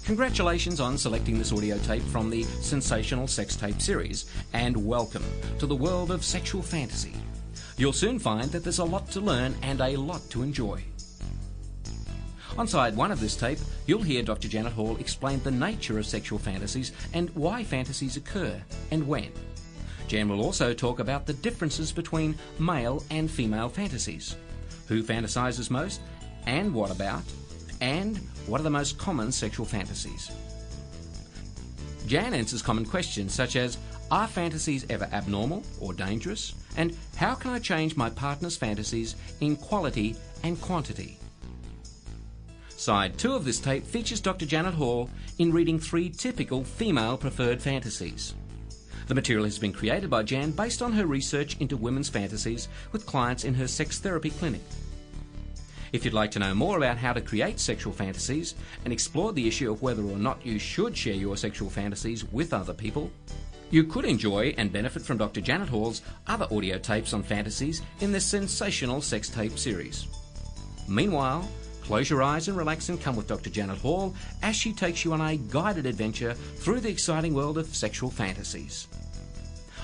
Congratulations on selecting this audio tape from the Sensational sex tape series, and welcome to the world of sexual fantasy. You'll soon find that there's a lot to learn and a lot to enjoy. On side one of this tape, you'll hear Dr. Janet Hall explain the nature of sexual fantasies and why fantasies occur and when. Jan will also talk about the differences between male and female fantasies, who fantasises most, and what about, and what are the most common sexual fantasies. Jan answers common questions such as, are fantasies ever abnormal or dangerous? And how can I change my partner's fantasies in quality and quantity? Side 2 of this tape features Dr. Janet Hall in reading 3 typical female preferred fantasies. The material has been created by Jan based on her research into women's fantasies with clients in her sex therapy clinic. If you'd like to know more about how to create sexual fantasies and explore the issue of whether or not you should share your sexual fantasies with other people, you could enjoy and benefit from Dr. Janet Hall's other audio tapes on fantasies in this Sensational sex tape series. Meanwhile, close your eyes and relax and come with Dr. Janet Hall as she takes you on a guided adventure through the exciting world of sexual fantasies.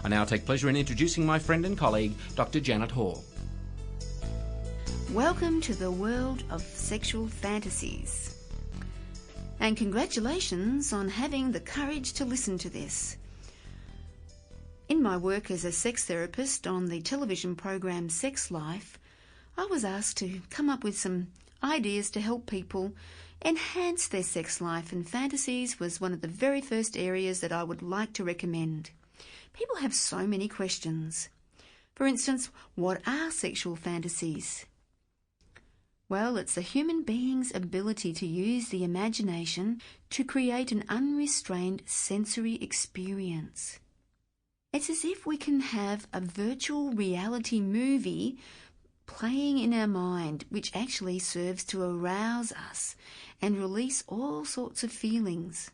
I now take pleasure in introducing my friend and colleague, Dr. Janet Hall. Welcome to the world of sexual fantasies. And congratulations on having the courage to listen to this. In my work as a sex therapist on the television program Sex Life, I was asked to come up with some ideas to help people enhance their sex life, and fantasies was one of the very first areas that I would like to recommend. People have so many questions. For instance, what are sexual fantasies? Well, it's a human being's ability to use the imagination to create an unrestrained sensory experience. It's as if we can have a virtual reality movie playing in our mind, which actually serves to arouse us and release all sorts of feelings.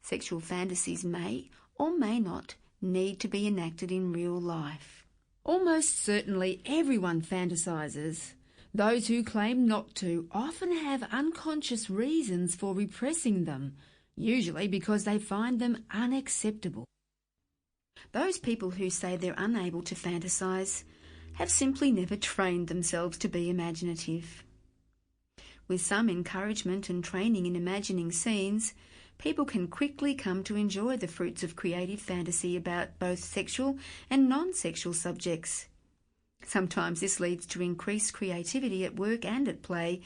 Sexual fantasies may or may not need to be enacted in real life. Almost certainly everyone fantasises. Those who claim not to often have unconscious reasons for repressing them, usually because they find them unacceptable. Those people who say they're unable to fantasise have simply never trained themselves to be imaginative. With some encouragement and training in imagining scenes, people can quickly come to enjoy the fruits of creative fantasy about both sexual and non-sexual subjects. Sometimes this leads to increased creativity at work and at play,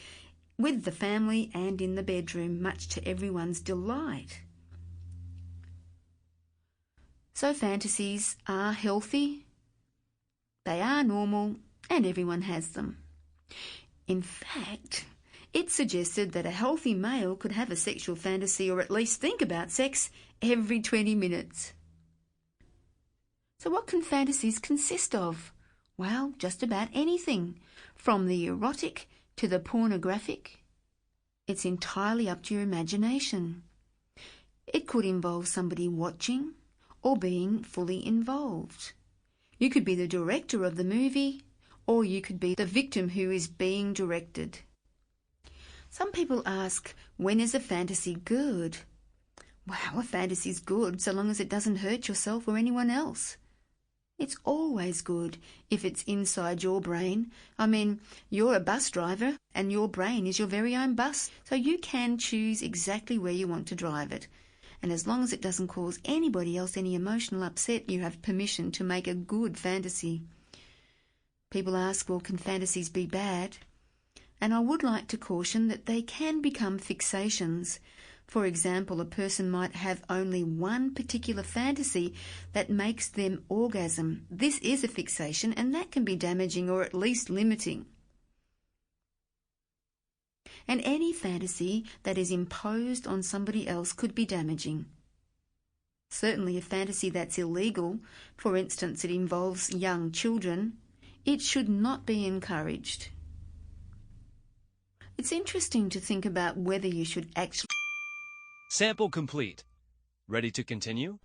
with the family and in the bedroom, much to everyone's delight. So fantasies are healthy, they are normal, and everyone has them. In fact, it's suggested that a healthy male could have a sexual fantasy, or at least think about sex, every 20 minutes. So what can fantasies consist of? Well, just about anything, from the erotic to the pornographic. It's entirely up to your imagination. It could involve somebody watching or being fully involved. You could be the director of the movie, or you could be the victim who is being directed. Some people ask, when is a fantasy good? Well, a fantasy's good so long as it doesn't hurt yourself or anyone else. It's always good if it's inside your brain. I mean, you're a bus driver and your brain is your very own bus, so you can choose exactly where you want to drive it. And as long as it doesn't cause anybody else any emotional upset, you have permission to make a good fantasy. People ask, well, can fantasies be bad? And I would like to caution that they can become fixations. For example, a person might have only one particular fantasy that makes them orgasm. This is a fixation, and that can be damaging or at least limiting. And any fantasy that is imposed on somebody else could be damaging. Certainly a fantasy that's illegal, for instance, it involves young children, it should not be encouraged. It's interesting to think about whether you should actually... Sample complete. Ready to continue?